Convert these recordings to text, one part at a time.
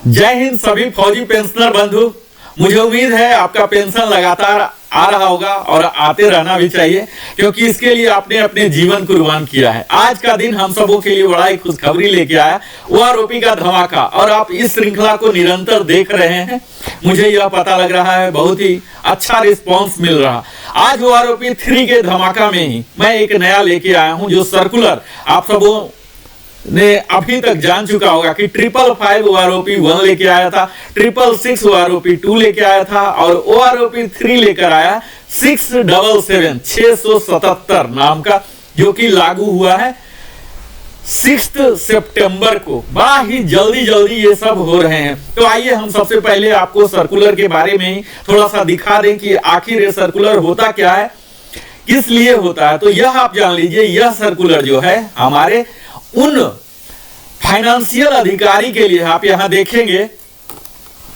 जय हिंद सभी फौजी पेंशनर बंधु। मुझे उम्मीद है आपका पेंशन लगातार आ रहा होगा और आते रहना भी चाहिए, क्योंकि इसके लिए आपने अपने जीवन कुर्बान किया है। आज का दिन हम सबों के लिए बड़ा ही खुशखबरी लेके आया, ओआरओपी का धमाका। और आप इस श्रृंखला को निरंतर देख रहे हैं, मुझे यह पता लग रहा है बहुत ही अच्छा रिस्पॉन्स मिल रहा। आज ओआरओपी 3 के धमाका में ही मैं एक नया लेके आया हूं, जो सर्कुलर आप सबों ने अभी तक जान चुका होगा कि 555 ओआरओपी 1 लेके आया था, 666 ओआरओपी 2 लेके आया था और ओआरओपी 3 लेकर आया 677 नाम का, जो कि लागू हुआ है 6 सितंबर को। बड़ा ही जल्दी ये सब हो रहे हैं। तो आइए हम सबसे पहले आपको सर्कुलर के बारे में ही थोड़ा सा दिखा दें कि आखिर ये सर्कुलर होता क्या है, किस लिए होता है। तो यह आप जान लीजिए, यह सर्कुलर जो है हमारे उन फाइनेंशियल अधिकारी के लिए, आप यहां देखेंगे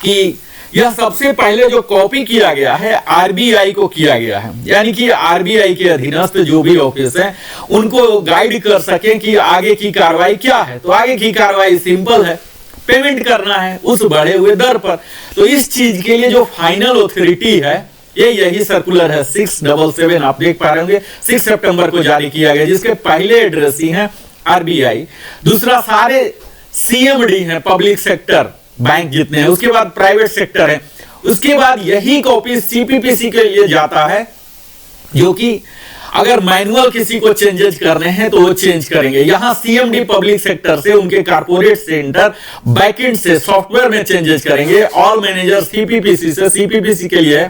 कि यह सबसे पहले जो कॉपी किया गया है आरबीआई को किया गया है, यानी कि आरबीआई के अधीनस्थ जो भी ऑफिस है उनको गाइड कर सकें कि आगे की कार्रवाई क्या है। तो आगे की कार्रवाई सिंपल है, पेमेंट करना है उस बढ़े हुए दर पर। तो इस चीज के लिए जो फाइनल अथॉरिटी है यही सर्कुलर है 677। आप देख पा रहे होंगे 6 सितंबर को जारी किया गया, जिसके पहले एड्रेस ही है आरबीआई, दूसरा सारे सीएमडी हैं, पब्लिक सेक्टर बैंक जितने हैं, उसके बाद प्राइवेट सेक्टर है, उसके बाद यही कॉपी सीपीपीसी के लिए जाता है, जो कि अगर मैनुअल किसी को चेंजेस करने हैं तो वो चेंज करेंगे। यहां सीएमडी पब्लिक सेक्टर से उनके कारपोरेट सेंटर बैकएंड से सॉफ्टवेयर में चेंजेस करेंगे। ऑल मैनेजर सीपीपीसी से, सीपीपीसी के लिए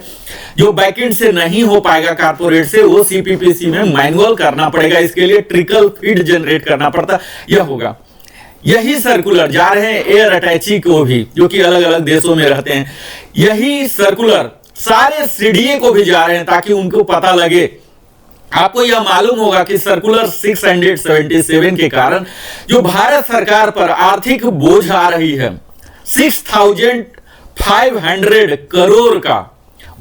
जो बैकएंड से नहीं हो पाएगा कारपोरेट से, वो सीपीपीसी में मैनुअल करना पड़ेगा। इसके लिए ट्रिकल फीड जनरेट करना पड़ता, यह होगा। यही सर्कुलर जा रहे हैं एयर अटैची को भी, जो कि अलग अलग देशों में रहते हैं। यही सर्कुलर सारे सीडीए को भी जा रहे हैं, ताकि उनको पता लगे। आपको यह मालूम होगा कि सर्कुलर 677 के कारण जो भारत सरकार पर आर्थिक बोझ आ रही है, 6500 करोड़ का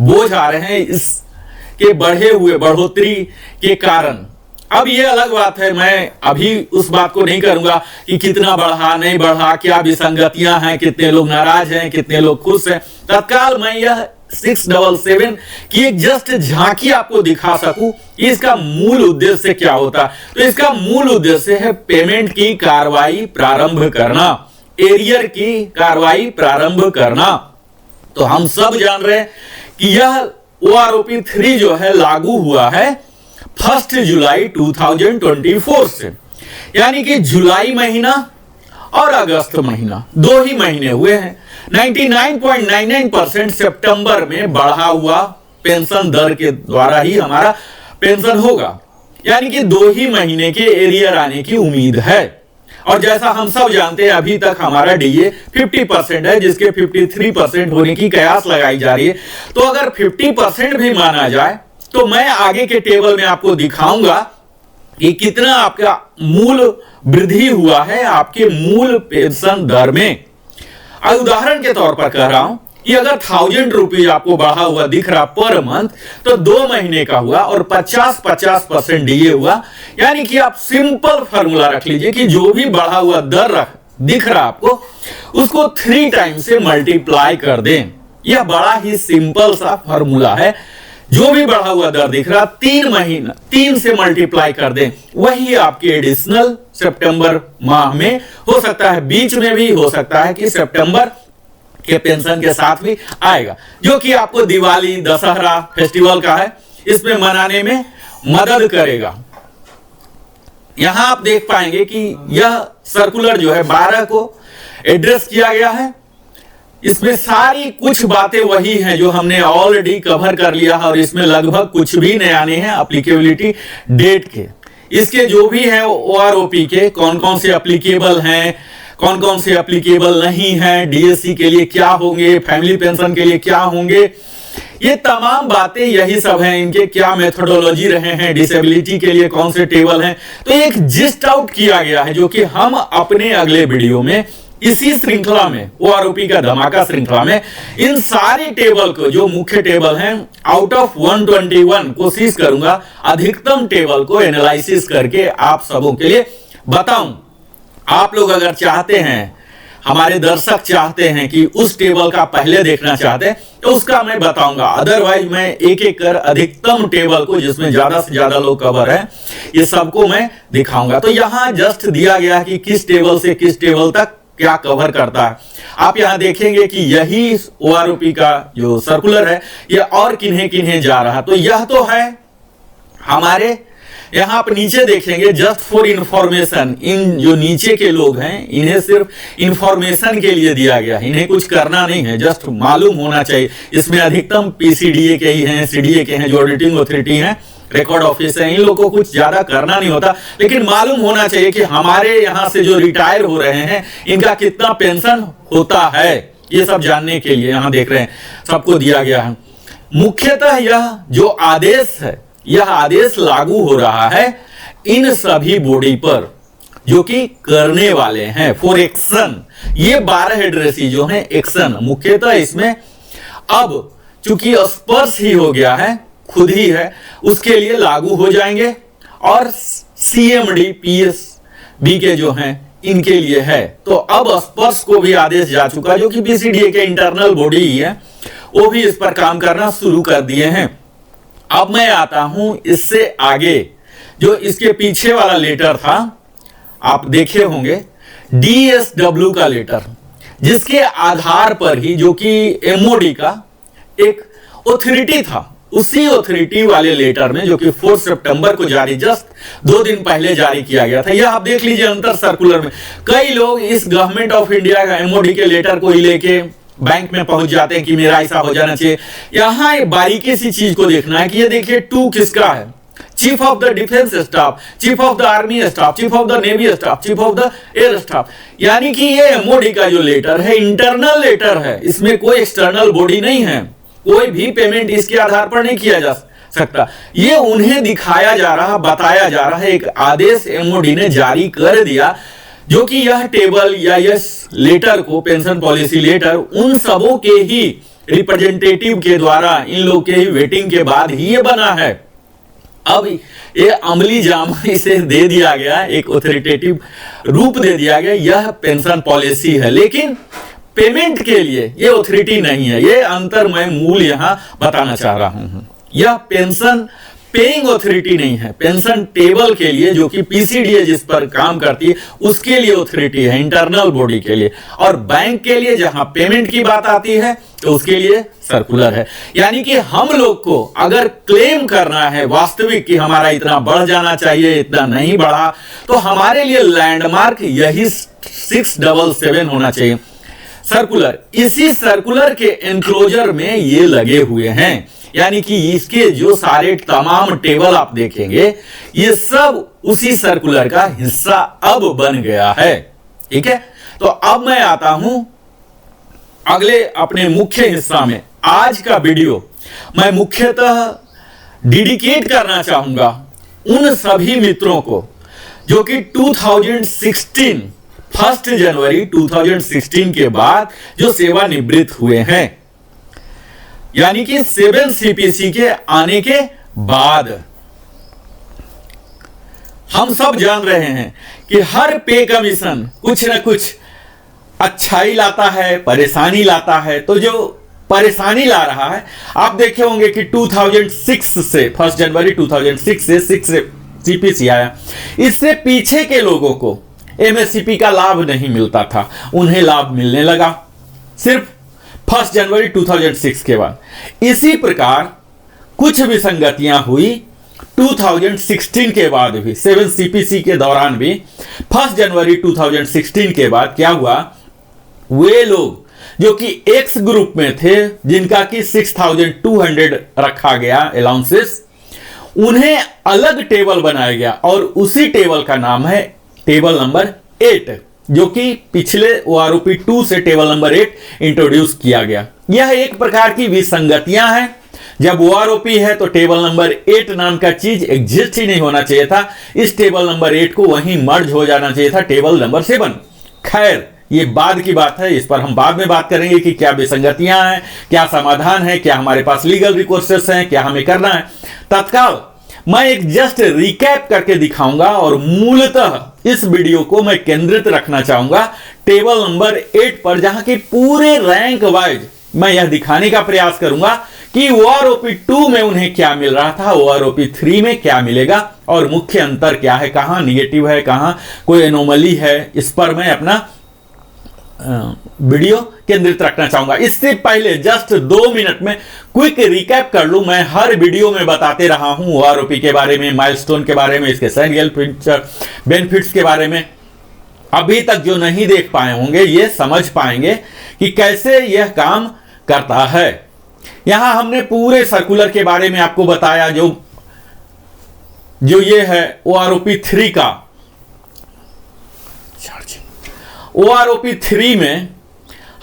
बोझ आ रहे हैं इसके बढ़ोतरी के कारण। अब यह अलग बात है, मैं अभी उस बात को नहीं करूंगा कि कितना बढ़ा नहीं बढ़ा, क्या विसंगतियां हैं, कितने लोग नाराज हैं, कितने लोग खुश हैं। तत्काल मैं यह 677 की एक जस्ट झांकी आपको दिखा सकूं कि इसका मूल उद्देश्य क्या होता है। तो इसका मूल उद्देश्य है पेमेंट की कार्रवाई प्रारंभ करना, एरियर की कार्रवाई प्रारंभ करना। तो हम सब जान रहे हैं कि यह ओआरओपी 3 जो है लागू हुआ है 1 जुलाई 2024 से, यानी कि जुलाई महीना और अगस्त महीना 2 ही महीने हुए हैं। 99.99% सितंबर में बढ़ा हुआ पेंशन दर के द्वारा ही हमारा पेंशन होगा, यानी कि 2 ही महीने के एरियर आने की उम्मीद है। और जैसा हम सब जानते हैं, अभी तक हमारा डीए 50% है, जिसके 53% होने की कयास लगाई जा रही है। तो अगर 50% भी माना जाए तो मैं आगे के टेबल में आपको दिखाऊंगा कि कितना आपका मूल वृद्धि हुआ है आपके मूल पेंशन दर में। उदाहरण के तौर पर कह रहा हूं कि अगर 1000 रुपीज आपको बढ़ा हुआ दिख रहा पर मंथ, तो 2 महीने का हुआ और 50% डीए हुआ। यानी कि आप सिंपल फॉर्मूला रख लीजिए कि जो भी बढ़ा हुआ दर दिख रहा आपको, उसको 3 टाइम से मल्टीप्लाई कर दें। यह बड़ा ही सिंपल सा फॉर्मूला है। जो भी बढ़ा हुआ दर दिख रहा 3 से मल्टीप्लाई कर दें, वही आपके एडिशनल सितंबर माह में हो सकता है, बीच में भी हो सकता है कि सितंबर के पेंशन के साथ भी आएगा, जो कि आपको दिवाली दशहरा फेस्टिवल का है, इसमें मनाने में मदद करेगा। यहां आप देख पाएंगे कि यह सर्कुलर जो है 12 को एड्रेस किया गया है। इसमें सारी कुछ बातें वही हैं जो हमने ऑलरेडी कवर कर लिया है, और इसमें लगभग कुछ भी नया नहीं है एप्लीकेबिलिटी डेट के। इसके जो भी हैं ओआरओपी के कौन कौन से एप्लीकेबल हैं, कौन कौन से एप्लीकेबल नहीं हैं, डीएससी के लिए क्या होंगे, फैमिली पेंशन के लिए क्या होंगे, ये तमाम बातें यही सब हैं। इनके क्या मेथोडोलॉजी रहे हैं, डिसेबिलिटी के लिए कौन से टेबल हैं, तो एक जिस्ट आउट किया गया है, जो कि हम अपने अगले वीडियो में इसी श्रृंखला में, ओआरओपी का धमाका श्रृंखला में, इन सारे टेबल को, जो मुख्य टेबल हैं, आउट ऑफ 121 कोशिश करूंगा अधिकतम टेबल को एनालिसिस करके आप सबों के लिए बताऊं। आप लोग अगर चाहते हैं हमारे दर्शक चाहते हैं कि उस टेबल का पहले देखना चाहते हैं तो उसका मैं बताऊंगा, अदरवाइज मैं एक एक कर अधिकतम टेबल को जिसमें ज्यादा से ज्यादा लोग कवर है ये सबको मैं दिखाऊंगा। तो यहां जस्ट दिया गया है कि किस टेबल से किस टेबल तक क्या कवर करता है। आप यहां देखेंगे कि यही OROP का जो सर्कुलर है ये और किन्हें किन्हें जा रहा, तो यह तो है हमारे यहां आप नीचे देखेंगे जस्ट फॉर इंफॉर्मेशन, इन जो नीचे के लोग हैं इन्हें सिर्फ इंफॉर्मेशन के लिए दिया गया है, इन्हें कुछ करना नहीं है, जस्ट मालूम होना चाहिए। इसमें अधिकतम PCDA के ही हैं, CDA के हैं, जो ऑडिटिंग अथॉरिटी हैं, रिकॉर्ड ऑफिस है, इन लोगों को कुछ ज्यादा करना नहीं होता, लेकिन मालूम होना चाहिए कि हमारे यहां से जो रिटायर हो रहे हैं इनका कितना पेंशन होता है, ये सब जानने के लिए यहां देख रहे हैं सबको दिया गया है। मुख्यतः यह जो आदेश है यह आदेश लागू हो रहा है इन सभी बॉडी पर जो कि करने वाले हैं फॉर एक्शन। ये 12 एड्रेसी जो हैं एक्शन, मुख्यतः इसमें अब चूंकि स्पर्श ही हो गया है, खुद ही है, उसके लिए लागू हो जाएंगे। और CMD PSB के जो हैं इनके लिए है, तो अब स्पर्श को भी आदेश जा चुका जो कि PCDA के इंटरनल बॉडी ही है, वो भी इस पर काम करना शुरू कर दिए हैं। अब मैं आता हूं इससे आगे, जो इसके पीछे वाला लेटर था आप देखे होंगे, DSW का लेटर, जिसके आधार पर ही जो कि MOD का एक ऑथोरिटी था, उसी ऑथोरिटी वाले लेटर में जो कि 4 सितंबर को जारी, जस्ट 2 दिन पहले जारी किया गया था। यह आप देख लीजिए अंतर सर्कुलर में कई लोग इस गवर्नमेंट ऑफ इंडिया का MOD के लेटर को ही लेके बैंक में पहुंच जाते हैं कि मेरा ऐसा हो जाना चाहिए। यहां एक बारीकी सी चीज को देखना है कि ये देखिए 2 किसका है, chief of the defence staff, chief of the army staff, chief of the navy staff, chief of the air staff, यानी कि ये MOD का जो लेटर है इंटरनल लेटर है, इसमें कोई एक्सटर्नल बॉडी नहीं है, कोई भी पेमेंट इसके आधार पर नहीं किया जा सकता। ये उन्हें दिखाया जा रहा, बताया जा रहा है, एक आदेश MOD ने जारी कर दिया जो कि यह टेबल या यह लेटर को, पेंशन पॉलिसी लेटर, उन सबों के ही रिप्रेजेंटेटिव के द्वारा, इन लोग के ही वेटिंग के बाद ही ये बना है। अब ये अमली जामा इसे दे दिया गया, एक ऑथोरिटेटिव रूप दे दिया गया, यह पेंशन पॉलिसी है, लेकिन पेमेंट के लिए ये ऑथोरिटी नहीं है। ये अंतर मैं मूल यहां बताना चाह रहा हूं। यह पेंशन पेइंग ऑथोरिटी नहीं है, पेंशन टेबल के लिए जो कि PCDA जिस पर काम करती है उसके लिए ऑथोरिटी है, इंटरनल बॉडी के लिए। और बैंक के लिए जहां पेमेंट की बात आती है तो उसके लिए सर्कुलर है। यानी कि हम लोग को अगर क्लेम करना है वास्तविक कि हमारा इतना बढ़ जाना चाहिए, इतना नहीं बढ़ा, तो हमारे लिए लैंडमार्क यही 677 होना चाहिए सर्कुलर। इसी सर्कुलर के एनक्लोजर में ये लगे हुए हैं, यानी कि इसके जो सारे तमाम टेबल आप देखेंगे ये सब उसी सर्कुलर का हिस्सा अब बन गया है। ठीक है, तो अब मैं आता हूं अगले अपने मुख्य हिस्सा में। आज का वीडियो मैं मुख्यतः डेडिकेट करना चाहूंगा उन सभी मित्रों को जो कि 2016 1 जनवरी 2016 के बाद जो सेवानिवृत्त हुए हैं, यानी कि 7 CPC के आने के बाद। हम सब जान रहे हैं कि हर पे कमीशन कुछ ना कुछ अच्छाई लाता है, परेशानी लाता है। तो जो परेशानी ला रहा है, आप देखे होंगे कि 2006 से 1 जनवरी 2006 से 6 CPC आया। इससे पीछे के लोगों को MSCP का लाभ नहीं मिलता था, उन्हें लाभ मिलने लगा सिर्फ 1 जनवरी 2006 के बाद। इसी प्रकार कुछ विसंगतियां हुई 2016 के बाद भी, 7 CPC के दौरान भी। 1 जनवरी 2016 के बाद क्या हुआ, वे लोग जो कि X ग्रुप में थे जिनका कि 6200 रखा गया अलाउंसेस, उन्हें अलग टेबल बनाया गया और उसी टेबल का नाम है टेबल नंबर 8, जो कि पिछले OROP 2 से टेबल नंबर 8 इंट्रोड्यूस किया गया। यह एक प्रकार की विसंगतियां हैं। जब OROP है तो टेबल नंबर 8 नाम का चीज एग्जिस्ट ही नहीं होना चाहिए था। इस टेबल नंबर 8 को वहीं मर्ज हो जाना चाहिए था टेबल नंबर 7। खैर, ये बाद की बात है, इस पर हम बाद में बात करेंगे कि क्या विसंगतियां हैं, क्या समाधान है, क्या हमारे पास लीगल रिकोर्सेस हैं, क्या हमें करना है। तत्काल मैं एक जस्ट रिकैप करके दिखाऊंगा और मूलतः इस वीडियो को मैं केंद्रित रखना चाहूंगा टेबल नंबर 8 पर, जहां की पूरे रैंक वाइज मैं यह दिखाने का प्रयास करूंगा कि OROP 2 में उन्हें क्या मिल रहा था, OROP 3 में क्या मिलेगा और मुख्य अंतर क्या है, कहां निगेटिव है, कहां कोई एनोमली है। इस पर मैं अपना वीडियो केंद्रित रखना चाहूंगा। इससे पहले जस्ट 2 मिनट में क्विक रिकैप कर लूं। मैं हर वीडियो में बताते रहा हूं OROP के बारे में, माइलस्टोन के बारे में, इसके सैरियल बेनिफिट्स के बारे में। अभी तक जो नहीं देख पाए होंगे ये समझ पाएंगे कि कैसे यह काम करता है। यहां हमने पूरे सर्कुलर के बारे में आपको बताया, जो ये है OROP 3 का OROP 3 में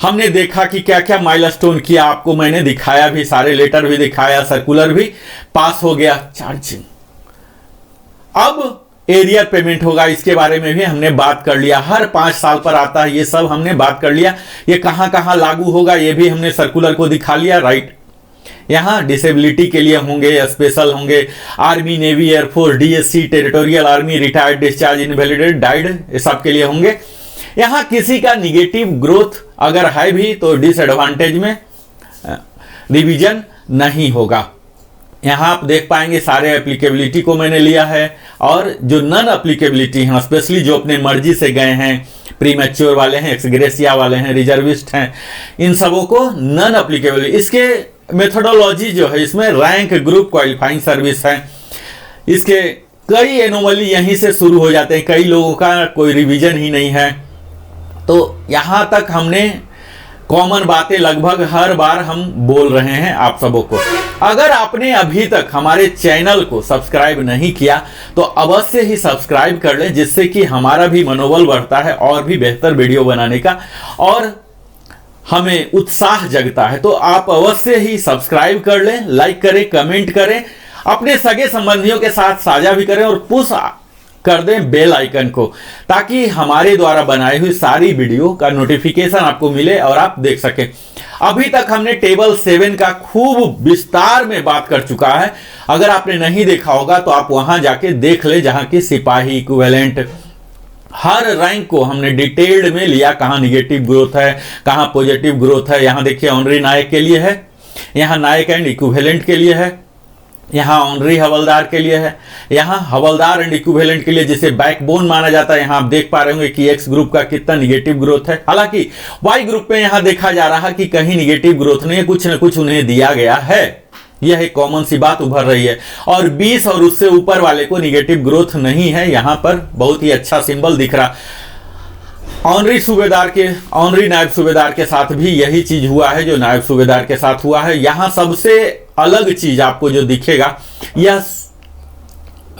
हमने देखा कि क्या क्या माइलस्टोन किया, आपको मैंने दिखाया भी, सारे लेटर भी दिखाया, सर्कुलर भी पास हो गया। चार्जिंग अब एरियर पेमेंट होगा, इसके बारे में भी हमने बात कर लिया। हर 5 साल पर आता है, ये सब हमने बात कर लिया। ये कहां कहां लागू होगा ये भी हमने सर्कुलर को दिखा लिया, राइट। यहां डिसेबिलिटी के लिए होंगे, स्पेशल होंगे, army, navy, air force, DSC, territorial army, retired, discharge, invalidate, died, ये सब के लिए होंगे। यहां किसी का निगेटिव ग्रोथ अगर है भी तो डिसएडवांटेज में रिवीजन नहीं होगा। यहां आप देख पाएंगे सारे एप्लीकेबिलिटी को मैंने लिया है, और जो नॉन एप्लीकेबिलिटी हैं, स्पेशली जो अपने मर्जी से गए हैं, प्रीमैच्योर वाले हैं, एक्सग्रेसिया वाले हैं, रिजर्विस्ट हैं, इन सबों को नॉन एप्लीकेबल। इसके मेथोडोलॉजी जो है, इसमें रैंक, ग्रुप, क्वालिफाइंग सर्विस है, इसके कई एनोमली यहीं से शुरू हो जाते हैं। कई लोगों का कोई रिवीजन ही नहीं है। तो यहां तक हमने कॉमन बातें लगभग हर बार हम बोल रहे हैं आप सबों को। अगर आपने अभी तक हमारे चैनल को सब्सक्राइब नहीं किया तो अवश्य ही सब्सक्राइब कर लें, जिससे कि हमारा भी मनोबल बढ़ता है और भी बेहतर वीडियो बनाने का, और हमें उत्साह जगता है। तो आप अवश्य ही सब्सक्राइब कर लें, लाइक करें, कमेंट करें, अपने सगे संबंधियों के साथ साझा भी करें, और पुश कर दें बेल आइकन को, ताकि हमारे द्वारा बनाई हुई सारी वीडियो का नोटिफिकेशन आपको मिले और आप देख सकें। अभी तक हमने टेबल 7 का खूब विस्तार में बात कर चुका है। अगर आपने नहीं देखा होगा तो आप वहां जाके देख ले, जहां की सिपाही, इक्विवेलेंट, हर रैंक को हमने डिटेल्ड में लिया, कहां निगेटिव ग्रोथ है, कहां पॉजिटिव ग्रोथ है। यहां देखिए ऑनरी नायक के लिए है, यहां नायक एंड इक्विवेलेंट के लिए है, यहां ऑनरी हवलदार के लिए है, यहां हवलदार एंड इक्विवेलेंट के लिए, जिसे बैकबोन माना जाता है। यहां आप देख पा रहे होंगे कि एक्स ग्रुप का कितना निगेटिव ग्रोथ है। हालांकि वाई ग्रुप में यहां देखा जा रहा है कि कहीं निगेटिव ग्रोथ नहीं है, कुछ न कुछ उन्हें दिया गया है। यह एक कॉमन सी बात उभर रही है। और 20 और उससे ऊपर वाले को निगेटिव ग्रोथ नहीं है। यहां पर बहुत ही अच्छा सिंबल दिख रहा। ऑनरी सूबेदार के, ऑनरी नायब सूबेदार के साथ भी यही चीज हुआ है जो नायब सूबेदार के साथ हुआ है। यहां सबसे अलग चीज आपको जो दिखेगा, यह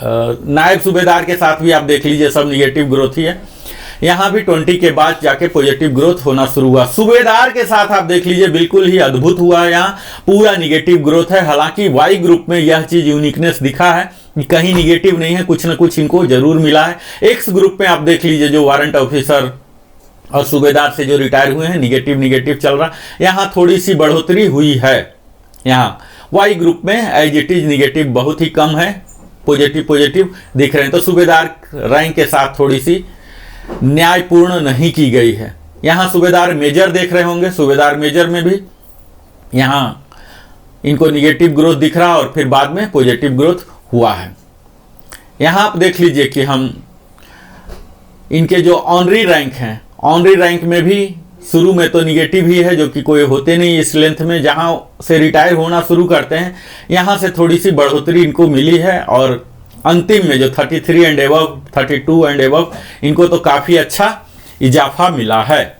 नायब सूबेदार के साथ भी आप देख लीजिए, सब निगेटिव ग्रोथ ही है। यहां भी 20 के बाद जाके पॉजिटिव ग्रोथ होना शुरू हुआ। सूबेदार के साथ आप देख लीजिए, बिल्कुल ही अद्भुत हुआ है, यहाँ पूरा निगेटिव ग्रोथ है। हालांकि वाई ग्रुप में यह चीज यूनिकनेस दिखा है कि कहीं निगेटिव नहीं है, कुछ न कुछ इनको जरूर मिला है। एक्स ग्रुप में आप देख लीजिए, जो वारंट ऑफिसर और सूबेदार से जो रिटायर हुए हैं, निगेटिव चल रहा। यहाँ थोड़ी सी बढ़ोतरी हुई है। यहाँ वाई ग्रुप में एज इट इज निगेटिव बहुत ही कम है, पॉजिटिव दिख रहे हैं। तो सूबेदार रैंक के साथ थोड़ी सी न्यायपूर्ण नहीं की गई है। यहाँ सूबेदार मेजर देख रहे होंगे, सूबेदार मेजर में भी यहाँ इनको निगेटिव ग्रोथ दिख रहा और फिर बाद में पॉजिटिव ग्रोथ हुआ है। यहाँ आप देख लीजिए कि हम इनके जो ऑनरी रैंक हैं, ऑनरी रैंक में भी शुरू में तो निगेटिव ही है, जो कि कोई होते नहीं इस लेंथ में। जहां से रिटायर होना शुरू करते हैं, यहां से थोड़ी सी बढ़ोतरी इनको मिली है, और अंतिम में जो 33 एंड एबव, 32 एंड एबव, इनको तो काफी अच्छा इजाफा मिला है।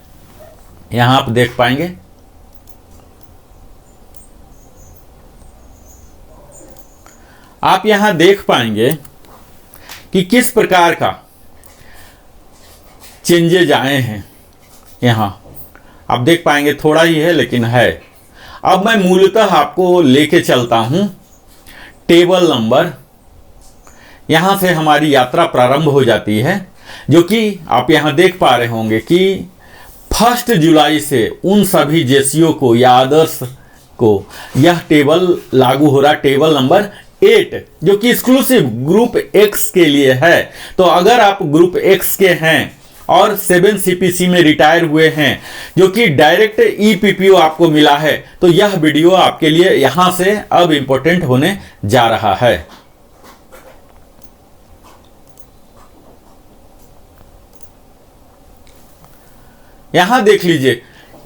यहां आप देख पाएंगे। आप यहां देख पाएंगे कि किस प्रकार का चेंजेज आए हैं। यहां आप देख पाएंगे, थोड़ा ही है लेकिन है। अब मैं मूलतः आपको लेके चलता हूं टेबल नंबर, यहां से हमारी यात्रा प्रारंभ हो जाती है, जो कि आप यहां देख पा रहे होंगे कि 1 जुलाई से उन सभी जेसीओ को या अदर्स को यह टेबल लागू हो रहा। टेबल नंबर 8 जो कि एक्सक्लूसिव ग्रुप एक्स के लिए है। तो अगर आप ग्रुप एक्स के हैं और 7 CPC में रिटायर हुए हैं जो कि डायरेक्ट EPPO आपको मिला है, तो यह वीडियो आपके लिए यहां से अब इंपॉर्टेंट होने जा रहा है। यहां देख लीजिए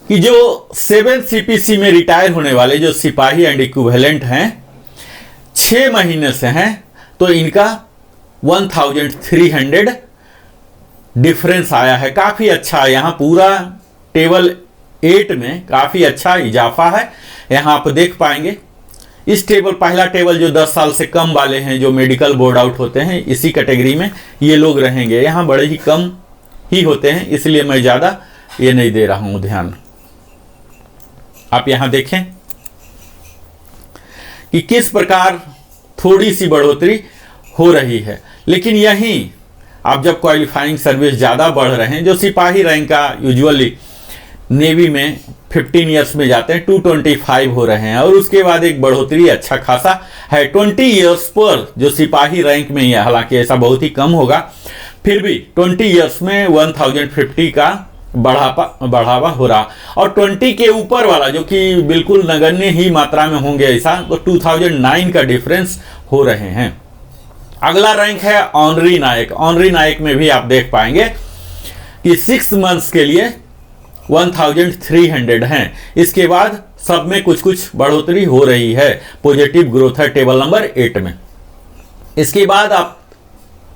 कि जो 7 CPC में रिटायर होने वाले जो सिपाही एंड इक्विवेलेंट हैं 6 महीने से हैं, तो इनका 1300 डिफरेंस आया है। काफी अच्छा, यहां पूरा टेबल 8 में काफी अच्छा इजाफा है। यहां आप देख पाएंगे इस टेबल, पहला टेबल जो 10 साल से कम वाले हैं जो मेडिकल बोर्ड आउट होते हैं, इसी कैटेगरी में ये लोग रहेंगे। यहां बड़े ही कम ही होते हैं, इसलिए मैं ज्यादा ये नहीं दे रहा हूं ध्यान। आप यहां देखें कि किस प्रकार थोड़ी सी बढ़ोतरी हो रही है। लेकिन यहीं आप जब क्वालिफाइंग सर्विस ज़्यादा बढ़ रहे हैं, जो सिपाही रैंक का यूजुअली नेवी में 15 ईयर्स में जाते हैं 225 हो रहे हैं, और उसके बाद एक बढ़ोतरी अच्छा खासा है 20 ईयर्स पर जो सिपाही रैंक में ही है। हालांकि ऐसा बहुत ही कम होगा, फिर भी 20 ईयर्स में 1050 का बढ़ावा हो रहा। और 20 के ऊपर वाला जो कि बिल्कुल नगण्य ही मात्रा में होंगे ऐसा, तो 2009 का डिफरेंस हो रहे हैं। अगला रैंक है ऑनरी नायक। ऑनरी नायक में भी आप देख पाएंगे कि 6 मंथ्स के लिए 1300 हैं। इसके बाद सब में कुछ कुछ बढ़ोतरी हो रही है, पॉजिटिव ग्रोथ है टेबल नंबर 8 में। इसके बाद आप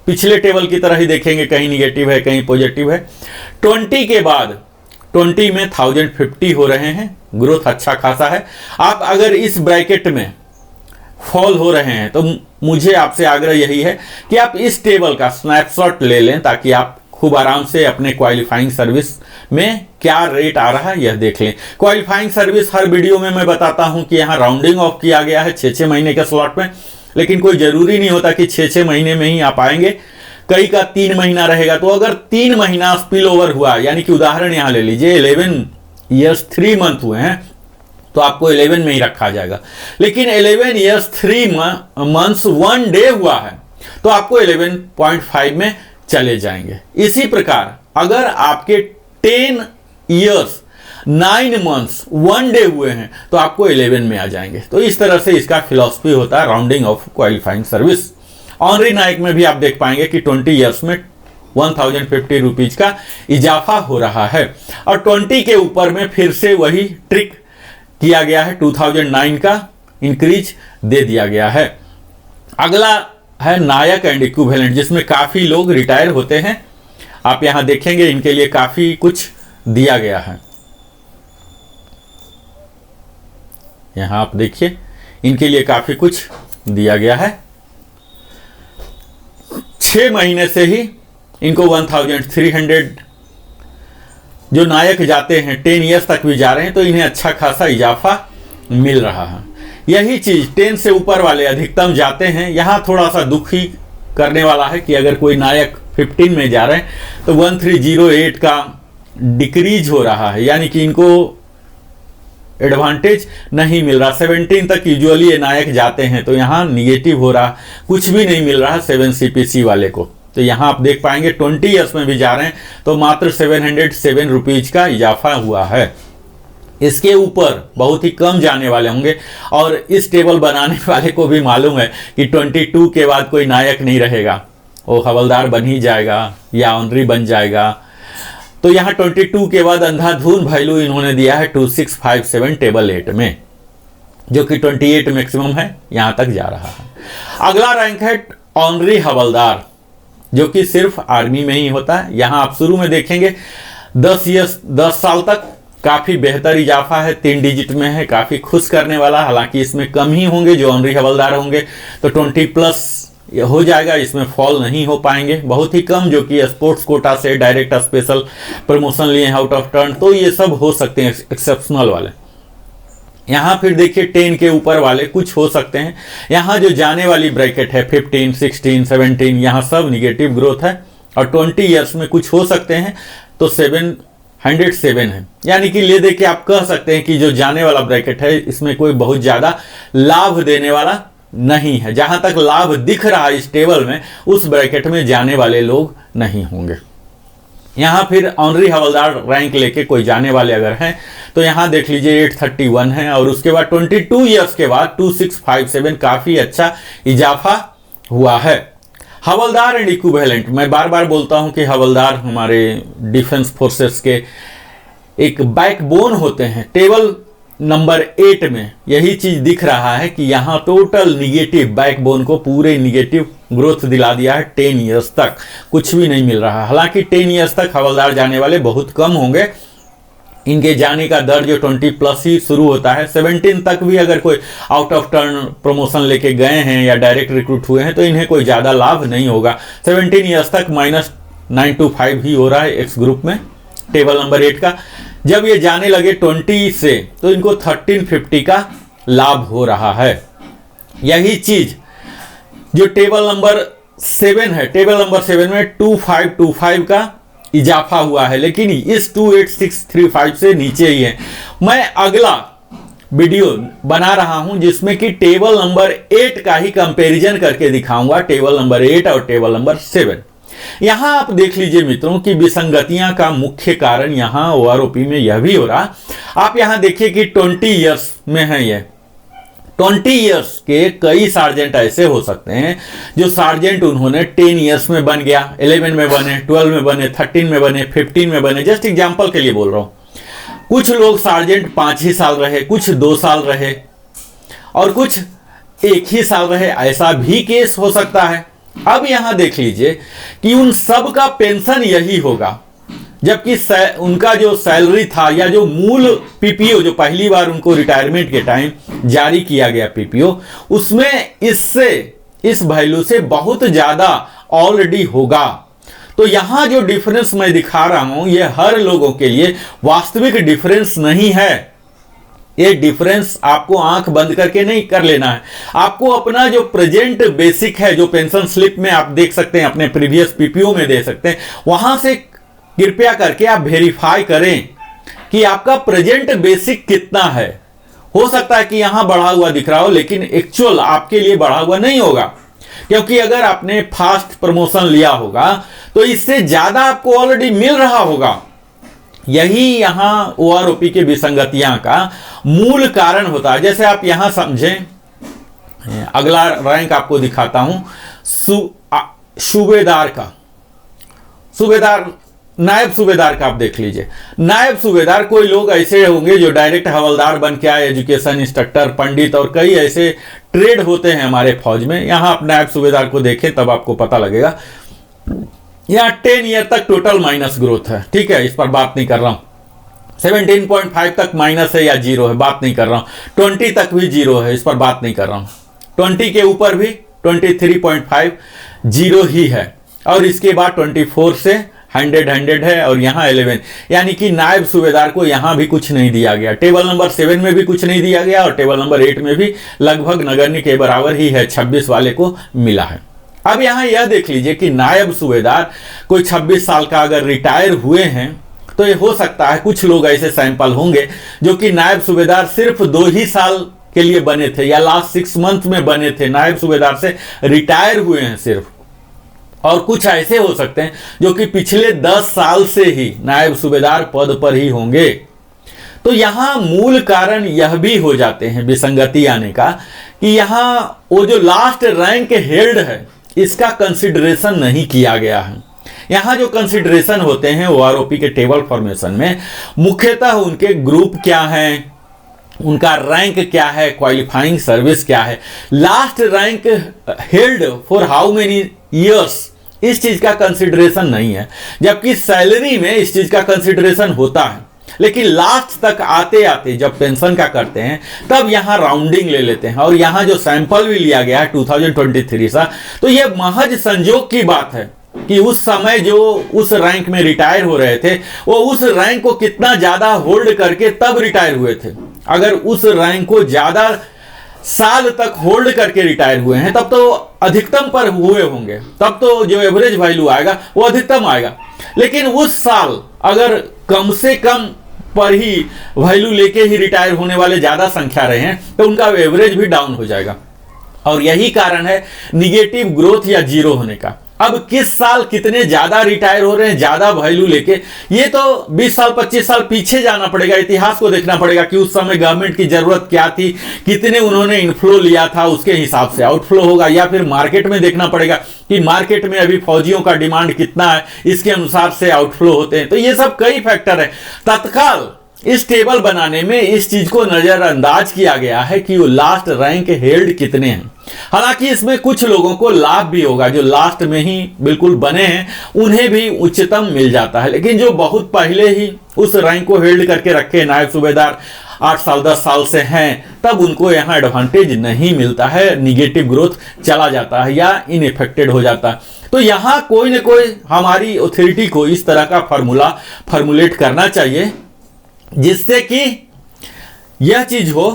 पिछले टेबल की तरह ही देखेंगे, कहीं निगेटिव है कहीं पॉजिटिव है। 20 के बाद 20 में 1050 हो रहे हैं, ग्रोथ अच्छा खासा है। आप अगर इस ब्रैकेट में फॉल हो रहे हैं तो मुझे आपसे आग्रह यही है कि आप इस टेबल का स्नैपशॉट ले लें, ताकि आप खूब आराम से अपने क्वालिफाइंग सर्विस में क्या रेट आ रहा है यह देख लें। क्वालिफाइंग सर्विस हर वीडियो में मैं बताता हूं कि यहाँ राउंडिंग ऑफ किया गया है 6-6 महीने के स्लॉट में, लेकिन कोई जरूरी नहीं होता कि 6-6 महीने में ही आप आएंगे। कई का 3 महीना रहेगा, तो अगर 3 महीना स्पिल ओवर हुआ, यानी कि उदाहरण यहां ले लीजिए 11 ईयर्स 3 मंथ हुए हैं, तो आपको 11 में ही रखा जाएगा। लेकिन 11 ईयर्स 3 मंथ्स 1 डे हुआ है, तो आपको 11.5 में चले जाएंगे। इसी प्रकार अगर आपके 10 ईयर्स 9 मंथ्स 1 डे हुए हैं, तो आपको 11 में आ जाएंगे। तो इस तरह से इसका फिलॉसफी होता है rounding off qualifying service. Honorary Naik में भी आप देख पाएंगे कि 20 ईयर्स में 1050 रुपीज का इजाफा हो रहा है, और 20 के ऊपर में फिर से वही ट्रिक किया गया है, 2009 का इंक्रीज दे दिया गया है। अगला है नायक एंड इक्विवेलेंट, जिसमें काफी लोग रिटायर होते हैं। आप यहां देखेंगे इनके लिए काफी कुछ दिया गया है। यहां आप देखिए इनके लिए काफी कुछ दिया गया है। 6 महीने से ही इनको 1300 जो नायक जाते हैं 10 ईयर्स तक भी जा रहे हैं, तो इन्हें अच्छा खासा इजाफा मिल रहा है। यही चीज 10 से ऊपर वाले अधिकतम जाते हैं। यहां थोड़ा सा दुख ही करने वाला है कि अगर कोई नायक 15 में जा रहे हैं तो 1308 का डिक्रीज हो रहा है, यानी कि इनको एडवांटेज नहीं मिल रहा। 17 तक यूजुअली ये नायक जाते हैं, तो यहाँ निगेटिव हो रहा, कुछ भी नहीं मिल रहा 7 CPC वाले को। तो यहाँ आप देख पाएंगे 20 ईयर्स में भी जा रहे हैं तो मात्र 707 रुपीज का इजाफा हुआ है। इसके ऊपर बहुत ही कम जाने वाले होंगे, और इस टेबल बनाने वाले को भी मालूम है कि 22 के बाद कोई नायक नहीं रहेगा, वो हवलदार बन ही जाएगा या ऑनरी बन जाएगा। तो यहाँ 22 के बाद अंधाधुन वैल्यू इन्होंने दिया है 2657 टेबल 8 में, जो कि 28 मैक्सिमम है, यहां तक जा रहा है। अगला रैंक है ऑनरी हवलदार, जो कि सिर्फ आर्मी में ही होता है। यहां आप शुरू में देखेंगे 10 साल तक काफी बेहतर इजाफा है, 3 डिजिट में है, काफी खुश करने वाला। हालांकि इसमें कम ही होंगे जो ऑनरी हवलदार होंगे, तो 20+ हो जाएगा, इसमें फॉल नहीं हो पाएंगे। बहुत ही कम जो कि स्पोर्ट्स कोटा से डायरेक्ट स्पेशल प्रमोशन लिए आउट ऑफ टर्न, तो ये सब हो सकते हैं एक्सेप्शनल वाले। यहाँ फिर देखिए 10 के ऊपर वाले कुछ हो सकते हैं। यहाँ जो जाने वाली ब्रैकेट है 15, 16, 17, यहाँ सब निगेटिव ग्रोथ है, और 20 ईयर्स में कुछ हो सकते हैं, तो 707 है। यानी कि ले दे के आप कह सकते हैं कि जो जाने वाला ब्रैकेट है इसमें कोई बहुत ज्यादा लाभ देने वाला नहीं है। जहां तक लाभ दिख रहा है इस टेबल में, उस ब्रैकेट में जाने वाले लोग नहीं होंगे। यहाँ फिर ऑनरी हवलदार रैंक लेके कोई जाने वाले अगर हैं तो यहाँ देख लीजिए 831 है, और उसके बाद 22 ईयर्स के बाद 2657 काफ़ी अच्छा इजाफा हुआ है। हवलदार एंड इक्विवेलेंट, मैं बार बार बोलता हूँ कि हवलदार हमारे डिफेंस फोर्सेस के एक बैकबोन होते हैं। टेबल नंबर 8 में यही चीज दिख रहा है कि यहाँ टोटल निगेटिव, बैकबोन को पूरे निगेटिव ग्रोथ दिला दिया है। 10 ईयर्स तक कुछ भी नहीं मिल रहा। हालांकि 10 ईयर्स तक हवलदार जाने वाले बहुत कम होंगे। इनके जाने का दर जो 20+ ही शुरू होता है। 17 तक भी अगर कोई आउट ऑफ टर्न प्रमोशन लेके गए हैं या डायरेक्ट रिक्रूट हुए हैं तो इन्हें कोई ज़्यादा लाभ नहीं होगा। 17 ईयर्स तक -925 ही हो रहा है एक्स ग्रुप में टेबल नंबर 8 का। जब ये जाने लगे 20 से तो इनको 1350 का लाभ हो रहा है। यही चीज जो टेबल नंबर 7 है, टेबल नंबर 7 में 2525 का इजाफा हुआ है, लेकिन इस 28635 से नीचे ही है। मैं अगला वीडियो बना रहा हूं जिसमें कि टेबल नंबर 8 का ही कंपैरिजन करके दिखाऊंगा, टेबल नंबर 8 और टेबल नंबर 7। यहां आप देख लीजिए मित्रों कि विसंगतियां का मुख्य कारण यहां ओआरओपी में यह भी हो रहा। आप यहां देखिए कि 20 ईयर्स में है ये 20 ईयर्स के कई सार्जेंट ऐसे हो सकते हैं जो सार्जेंट उन्होंने 10 ईयर्स में बन गया, 11 में बने, 12 में बने, 13 में बने, 15 में बने। जस्ट एग्जांपल के लिए बोल रहा हूं। कुछ लोग सार्जेंट 5 ही साल रहे, कुछ 2 साल रहे और कुछ 1 ही साल रहे। ऐसा भी केस हो सकता है। अब यहां देख लीजिए कि उन सब का पेंशन यही होगा, जबकि उनका जो सैलरी था या जो मूल पीपीओ जो पहली बार उनको रिटायरमेंट के टाइम जारी किया गया पीपीओ, उसमें इससे इस वैल्यू से बहुत ज्यादा ऑलरेडी होगा। तो यहां जो डिफरेंस मैं दिखा रहा हूं ये हर लोगों के लिए वास्तविक डिफरेंस नहीं है। ये डिफरेंस आपको आंख बंद करके नहीं कर लेना है। आपको अपना जो प्रेजेंट बेसिक है, जो पेंशन स्लिप में आप देख सकते हैं, अपने प्रीवियस पीपीओ में दे सकते हैं, वहां से कृपया करके आप वेरीफाई करें कि आपका प्रेजेंट बेसिक कितना है। हो सकता है कि यहां बढ़ा हुआ दिख रहा हो लेकिन एक्चुअल आपके लिए बढ़ा हुआ नहीं होगा, क्योंकि अगर आपने फास्ट प्रमोशन लिया होगा तो इससे ज्यादा आपको ऑलरेडी मिल रहा होगा। यही यहां ओआरओपी के विसंगतियां का मूल कारण होता है। जैसे आप यहां समझें, अगला रैंक आपको दिखाता हूं सूबेदार का, सूबेदार नायब सूबेदार का आप देख लीजिए। नायब सूबेदार कोई लोग ऐसे होंगे जो डायरेक्ट हवलदार बन के आए, एजुकेशन इंस्ट्रक्टर, पंडित और कई ऐसे ट्रेड होते हैं हमारे फौज में। यहां आप नायब सूबेदार को देखें तब आपको पता लगेगा। यहाँ 10 ईयर तक टोटल माइनस ग्रोथ है, ठीक है, इस पर बात नहीं कर रहा हूं। 17.5 तक माइनस है या जीरो है, बात नहीं कर रहा हूं। 20 तक भी जीरो है, इस पर बात नहीं कर रहा हूं। 20 के ऊपर भी 23.5 जीरो ही है, और इसके बाद 24 से 100 है, और यहाँ 11, यानी कि नायब सूबेदार को यहाँ भी कुछ नहीं दिया गया। टेबल नंबर 7 में भी कुछ नहीं दिया गया और टेबल नंबर 8 में भी लगभग नगण्य के बराबर ही है, 26 वाले को मिला है। अब यहाँ यह देख लीजिए कि नायब सूबेदार कोई 26 साल का अगर रिटायर हुए हैं तो ये हो सकता है कुछ लोग ऐसे सैंपल होंगे जो कि नायब सूबेदार सिर्फ 2 ही साल के लिए बने थे या लास्ट 6 मंथ में बने थे, नायब सूबेदार से रिटायर हुए हैं सिर्फ। और कुछ ऐसे हो सकते हैं जो कि पिछले 10 साल से ही नायब सूबेदार पद पर ही होंगे। तो यहां मूल कारण यह भी हो जाते हैं विसंगति आने का कि यहां वो जो लास्ट रैंक हेल्ड है इसका कंसिडरेशन नहीं किया गया है। यहां जो कंसिडरेशन होते हैं ओआरओपी के टेबल फॉर्मेशन में मुख्यतः उनके ग्रुप क्या हैं, उनका रैंक क्या है, क्वालिफाइंग सर्विस क्या है, last rank held for how many years, इस चीज का कंसिडरेशन नहीं है। जबकि सैलरी में इस चीज का कंसिडरेशन होता है, लेकिन लास्ट तक आते आते जब पेंशन का करते हैं तब यहां राउंडिंग ले लेते हैं। और यहां जो सैंपल भी लिया गया है 2023 सा, तो यह महज संजोग की बात है कि उस समय जो उस रैंक में रिटायर हो रहे थे वो उस रैंक को कितना ज्यादा होल्ड करके तब रिटायर हुए थे। अगर उस रैंक को ज्यादा साल तक होल्ड करके रिटायर हुए हैं तब तो अधिकतम पर हुए होंगे, तब तो जो एवरेज वैल्यू आएगा वो अधिकतम आएगा। लेकिन उस साल अगर कम से कम पर ही वैल्यू लेके ही रिटायर होने वाले ज्यादा संख्या रहे हैं तो उनका एवरेज भी डाउन हो जाएगा। और यही कारण है निगेटिव ग्रोथ या जीरो होने का। अब किस साल कितने ज्यादा रिटायर हो रहे हैं ज्यादा वैल्यू लेके, ये तो 20 साल 25 साल पीछे जाना पड़ेगा, इतिहास को देखना पड़ेगा कि उस समय गवर्नमेंट की जरूरत क्या थी, कितने उन्होंने इनफ्लो लिया था, उसके हिसाब से आउटफ्लो होगा। या फिर मार्केट में देखना पड़ेगा कि मार्केट में अभी फौजियों का डिमांड कितना है, इसके अनुसार से आउटफ्लो होते हैं। तो ये सब कई फैक्टर है। तत्काल इस टेबल बनाने में इस चीज को नजरअंदाज किया गया है कि वो लास्ट रैंक हेल्ड कितने हैं। हालांकि इसमें कुछ लोगों को लाभ भी होगा, जो लास्ट में ही बिल्कुल बने हैं उन्हें भी उच्चतम मिल जाता है, लेकिन जो बहुत पहले ही उस रैंक को हेल्ड करके रखे नायब सूबेदार 8 साल 10 साल से हैं, तब उनको यहाँ एडवांटेज नहीं मिलता है, निगेटिव ग्रोथ चला जाता है या इनइफेक्टेड हो जाता है। तो यहाँ कोई ना कोई हमारी अथॉरिटी को इस तरह का फॉर्मुलेट करना चाहिए जिससे कि यह चीज हो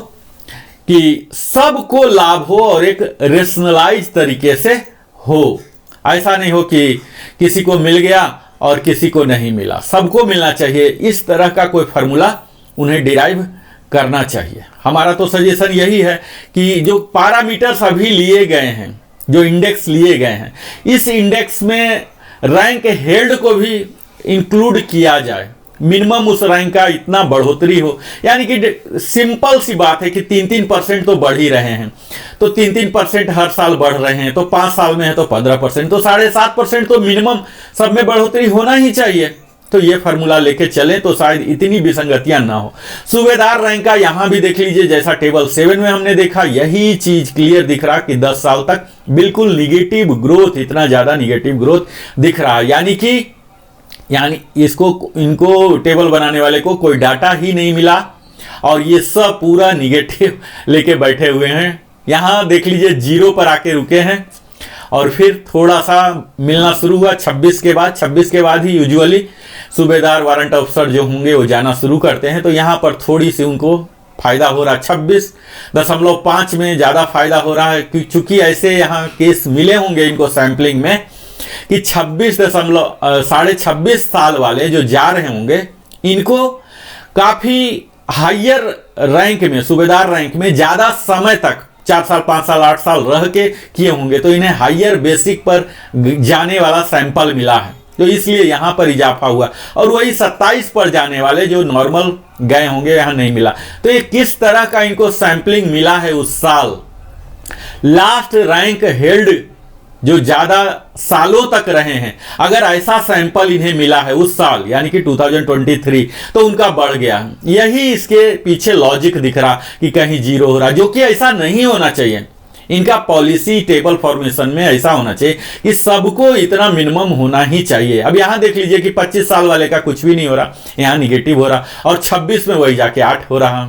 कि सबको लाभ हो और एक रेशनलाइज तरीके से हो। ऐसा नहीं हो कि किसी को मिल गया और किसी को नहीं मिला, सबको मिलना चाहिए। इस तरह का कोई फार्मूला उन्हें डिराइव करना चाहिए। हमारा तो सजेशन यही है कि जो पैरामीटर्स अभी लिए गए हैं, जो इंडेक्स लिए गए हैं, इस इंडेक्स में रैंक हेल्ड को भी इंक्लूड किया जाए। मिनिमम उस रैंक का इतना बढ़ोतरी हो, यानी कि सिंपल सी बात है कि 3-3% तो बढ़ ही रहे हैं, तो 3-3% हर साल बढ़ रहे हैं, तो 5 साल में है तो 15%, तो 7.5% तो मिनिमम सब में बढ़ोतरी होना ही चाहिए। तो ये फार्मूला लेके चलें तो शायद इतनी विसंगतियां ना हो। सूबेदार रैंक का यहां भी देख लीजिए, जैसा टेबल 7 में हमने देखा, यही चीज क्लियर दिख रहा कि 10 साल तक बिल्कुल निगेटिव ग्रोथ, इतना ज्यादा निगेटिव ग्रोथ दिख रहा है। यानी इनको टेबल बनाने वाले को कोई डाटा ही नहीं मिला और ये सब पूरा निगेटिव लेके बैठे हुए हैं। यहां देख लीजिए 0 पर आके रुके हैं और फिर थोड़ा सा मिलना शुरू हुआ 26 के बाद ही यूजुअली सूबेदार वारंट अफसर जो होंगे वो जाना शुरू करते हैं। तो यहां पर थोड़ी सी उनको फायदा हो रहा है, 26.5 में ज्यादा फायदा हो रहा है, चूंकि ऐसे यहाँ केस मिले होंगे इनको सैंपलिंग में कि 26.5 साल वाले जो जा रहे होंगे, इनको काफी हायर रैंक में, सूबेदार रैंक में ज्यादा समय तक 4 साल 5 साल 8 साल रह के किए होंगे, तो इन्हें हायर बेसिक पर जाने वाला सैंपल मिला है, तो इसलिए यहां पर इजाफा हुआ। और वही 27 पर जाने वाले जो नॉर्मल गए होंगे यहां नहीं मिला। तो ये किस तरह का इनको सैंपलिंग मिला है उस साल, लास्ट रैंक हेल्ड जो ज्यादा सालों तक रहे हैं, अगर ऐसा सैंपल इन्हें मिला है उस साल यानी कि 2023, तो उनका बढ़ गया। यही इसके पीछे लॉजिक दिख रहा कि कहीं 0 हो रहा, जो कि ऐसा नहीं होना चाहिए। इनका पॉलिसी टेबल फॉर्मेशन में ऐसा होना चाहिए कि सबको इतना मिनिमम होना ही चाहिए। अब यहां देख लीजिए कि 25 साल वाले का कुछ भी नहीं हो रहा, यहां निगेटिव हो रहा, और 26 में वही जाके 8 हो रहा।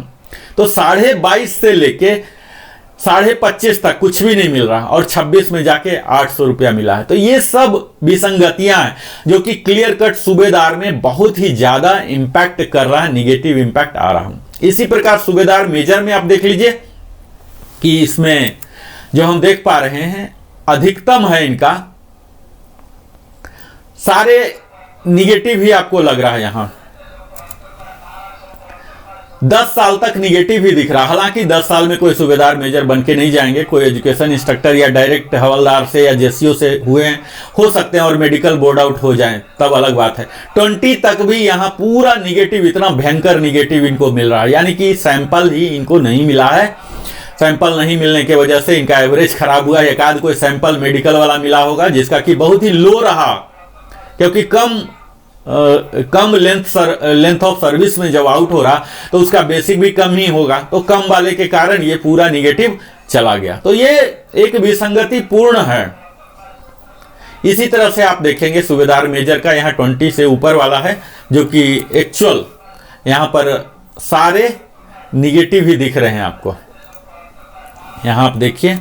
तो 22.5 से लेके 25.5 तक कुछ भी नहीं मिल रहा और 26 में जाके 800 रुपया मिला है। तो ये सब विसंगतियां हैं जो कि क्लियर कट सूबेदार में बहुत ही ज्यादा इंपैक्ट कर रहा है, निगेटिव इंपैक्ट आ रहा है। इसी प्रकार सूबेदार मेजर में आप देख लीजिए कि इसमें जो हम देख पा रहे हैं अधिकतम है इनका, सारे निगेटिव ही आपको लग रहा है। यहां 10 साल तक निगेटिव ही दिख रहा। हालांकि 10 साल में कोई सूबेदार मेजर बन के नहीं जाएंगे, कोई एजुकेशन इंस्ट्रक्टर या डायरेक्ट हवलदार से या जेसीओ से हुए हो सकते हैं और मेडिकल बोर्ड आउट हो जाएं, तब अलग बात है। 20 तक भी यहाँ पूरा निगेटिव, इतना भयंकर निगेटिव इनको मिल रहा है, यानी कि सैंपल ही इनको नहीं मिला है। सैंपल नहीं मिलने की वजह से इनका एवरेज खराब हुआ। एक आध कोई सैंपल मेडिकल वाला मिला होगा जिसका कि बहुत ही लो रहा, क्योंकि कम लेंथ ऑफ सर्विस में जब आउट हो रहा तो उसका बेसिक भी कम ही होगा, तो कम वाले के कारण ये पूरा निगेटिव चला गया। तो ये एक विसंगति पूर्ण है। इसी तरह से आप देखेंगे सूबेदार मेजर का यहाँ 20 से ऊपर वाला है, जो कि एक्चुअल यहाँ पर सारे निगेटिव ही दिख रहे हैं आपको। यहाँ आप देखिए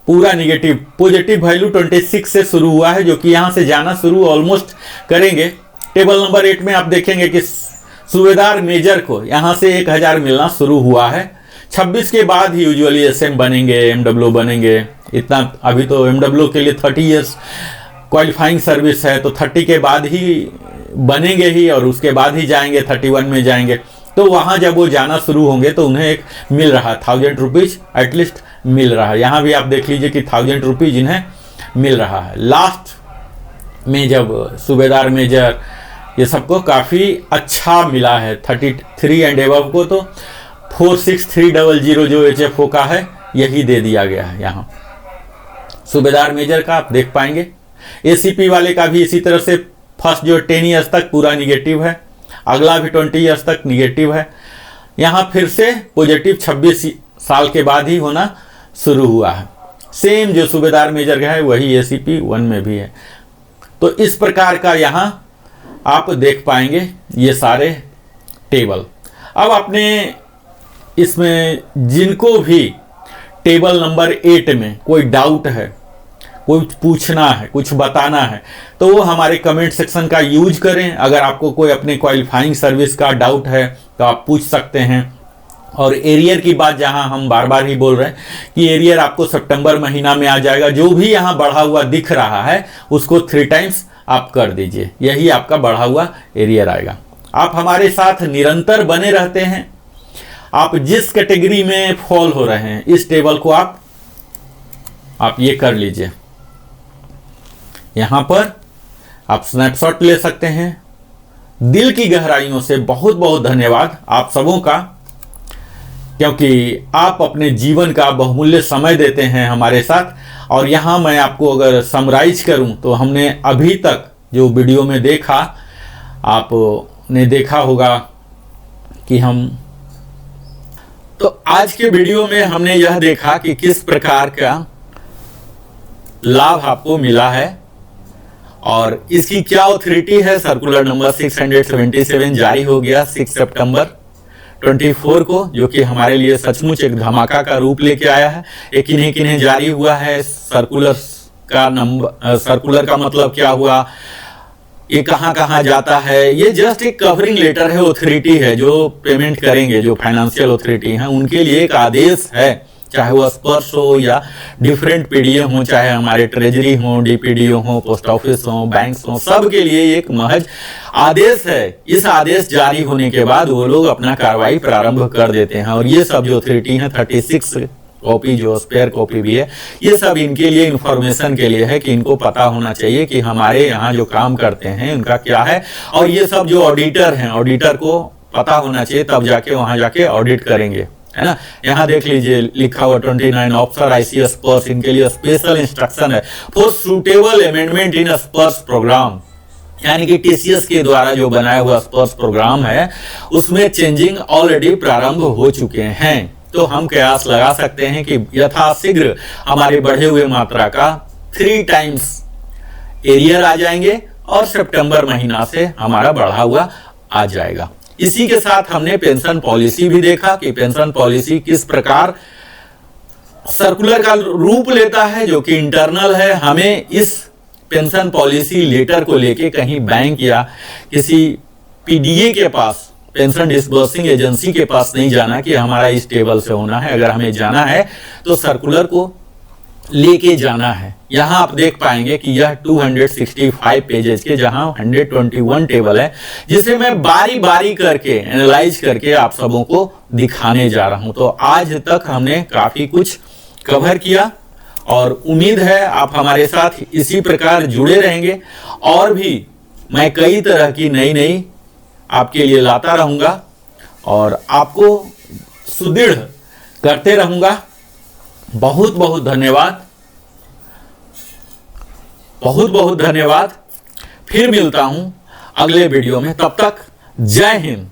पूरा निगेटिव, पॉजिटिव वैल्यू 26 से शुरू हुआ है, जो कि यहां से जाना शुरू ऑलमोस्ट करेंगे। टेबल नंबर 8 में आप देखेंगे कि सूबेदार मेजर को यहां से 1000 मिलना शुरू हुआ है। 26 के बाद ही यूजुअली एसएम बनेंगे, एमडब्ल्यू बनेंगे। इतना अभी तो एमडब्ल्यू के लिए 30 इयर्स क्वालिफाइंग सर्विस है, तो 30 के बाद ही बनेंगे ही और उसके बाद ही जाएंगे, 31 में जाएंगे। तो वहां जब वो जाना शुरू होंगे तो उन्हें एक मिल रहा 1000 रुपीज एटलीस्ट मिल रहा है। यहाँ भी आप देख लीजिए कि 1000 रुपीज इन्हें मिल रहा है। लास्ट में जब सूबेदार मेजर ये सबको काफ़ी अच्छा मिला है, 33 एंड एबव को तो 46300 जो HFO का है यही दे दिया गया है। यहाँ सूबेदार मेजर का आप देख पाएंगे। ACP वाले का भी इसी तरह से फर्स्ट जो 10 ईयर्स तक पूरा निगेटिव है, अगला भी 20 ईयर्स तक निगेटिव है। यहाँ फिर से पॉजिटिव 26 साल के बाद ही होना शुरू हुआ है। सेम जो सूबेदार मेजर का है वही ACP 1 में भी है। तो इस प्रकार का यहाँ आप देख पाएंगे ये सारे टेबल। अब आपने इसमें जिनको भी टेबल नंबर 8 में कोई डाउट है, कुछ पूछना है, कुछ बताना है, तो वो हमारे कमेंट सेक्शन का यूज करें। अगर आपको कोई अपने क्वालिफाइंग सर्विस का डाउट है तो आप पूछ सकते हैं। और एरियर की बात जहां हम बार बार ही बोल रहे हैं कि एरियर आपको सितंबर महीना में आ जाएगा। जो भी यहां बढ़ा हुआ दिख रहा है उसको 3 टाइम्स आप कर दीजिए, यही आपका बढ़ा हुआ एरियर आएगा। आप हमारे साथ निरंतर बने रहते हैं। आप जिस कैटेगरी में फॉल हो रहे हैं इस टेबल को आप ये कर लीजिए। यहां पर आप स्नैपशॉट ले सकते हैं। दिल की गहराइयों से बहुत बहुत धन्यवाद आप सबों का, क्योंकि आप अपने जीवन का बहुमूल्य समय देते हैं हमारे साथ। और यहाँ मैं आपको अगर समराइज करूँ तो हमने अभी तक जो वीडियो में देखा, आपने देखा होगा कि तो आज के वीडियो में हमने यह देखा कि किस प्रकार का लाभ आपको मिला है और इसकी क्या ऑथोरिटी है। सर्कुलर नंबर 677 जारी हो गया 6 सितंबर 24 को, जो कि हमारे लिए सचमुच एक धमाका का रूप लेके आया है। ये किन्हीं किन्हीं जारी हुआ है। सर्कुलर का नंबर, सर्कुलर का मतलब क्या हुआ, ये कहाँ कहाँ जाता है, ये जस्ट एक कवरिंग लेटर है। ऑथोरिटी है जो पेमेंट करेंगे, जो फाइनेंशियल ऑथोरिटी है उनके लिए एक आदेश है, चाहे वो स्पर्श हो या डिफरेंट पीडीए हो, चाहे हमारे ट्रेजरी हो, डीपीडीओ हो, पोस्ट ऑफिस हो, बैंक्स हो, सब के लिए एक महज आदेश है। इस आदेश जारी होने के बाद वो लोग अपना कार्रवाई प्रारंभ कर देते हैं। और ये सब जो ऑथोरिटी है 36 कॉपी जो स्पेयर कॉपी भी है, ये सब इनके लिए इंफॉर्मेशन के लिए है कि इनको पता होना चाहिए कि हमारे यहाँ जो काम करते हैं उनका क्या है। और ये सब जो ऑडिटर हैं, ऑडिटर को पता होना चाहिए, तब जाके वहां जाके ऑडिट करेंगे, है ना। यहाँ देख लीजिए लिखा हुआ 29 ऑफिसर ICS स्पर्श, इनके लिए स्पेशल इंस्ट्रक्शन है फॉर सुटेबल अमेंडमेंट इन स्पर्श प्रोग्राम, यानी कि TCS के द्वारा जो बनाया हुआ स्पर्श प्रोग्राम है उसमें चेंजिंग ऑलरेडी प्रारंभ हो चुके हैं। तो हम कयास लगा सकते हैं कि यथाशीघ्र हमारे बढ़े हुए मात्रा का 3 टाइम्स एरियर आ जाएंगे और सितंबर महीना से हमारा बढ़ा हुआ आ जाएगा। इसी के साथ हमने पेंशन पॉलिसी भी देखा कि पेंशन पॉलिसी किस प्रकार सर्कुलर का रूप लेता है, जो कि इंटरनल है। हमें इस पेंशन पॉलिसी लेटर को लेके कहीं बैंक या किसी PDA के पास, पेंशन डिस्बर्सिंग एजेंसी के पास नहीं जाना कि हमारा इस टेबल से होना है। अगर हमें जाना है तो सर्कुलर को लेके जाना है। यहां आप देख पाएंगे कि यह 265 पेजेस के जहां 121 टेबल है, जिसे मैं बारी बारी करके एनालाइज करके आप सबों को दिखाने जा रहा हूं। तो आज तक हमने काफी कुछ कवर किया और उम्मीद है आप हमारे साथ इसी प्रकार जुड़े रहेंगे। और भी मैं कई तरह की नई आपके लिए लाता रहूंगा और आपको सुदृढ़ करते रहूंगा। बहुत बहुत धन्यवाद, बहुत बहुत धन्यवाद। फिर मिलता हूं अगले वीडियो में, तब तक जय हिंद।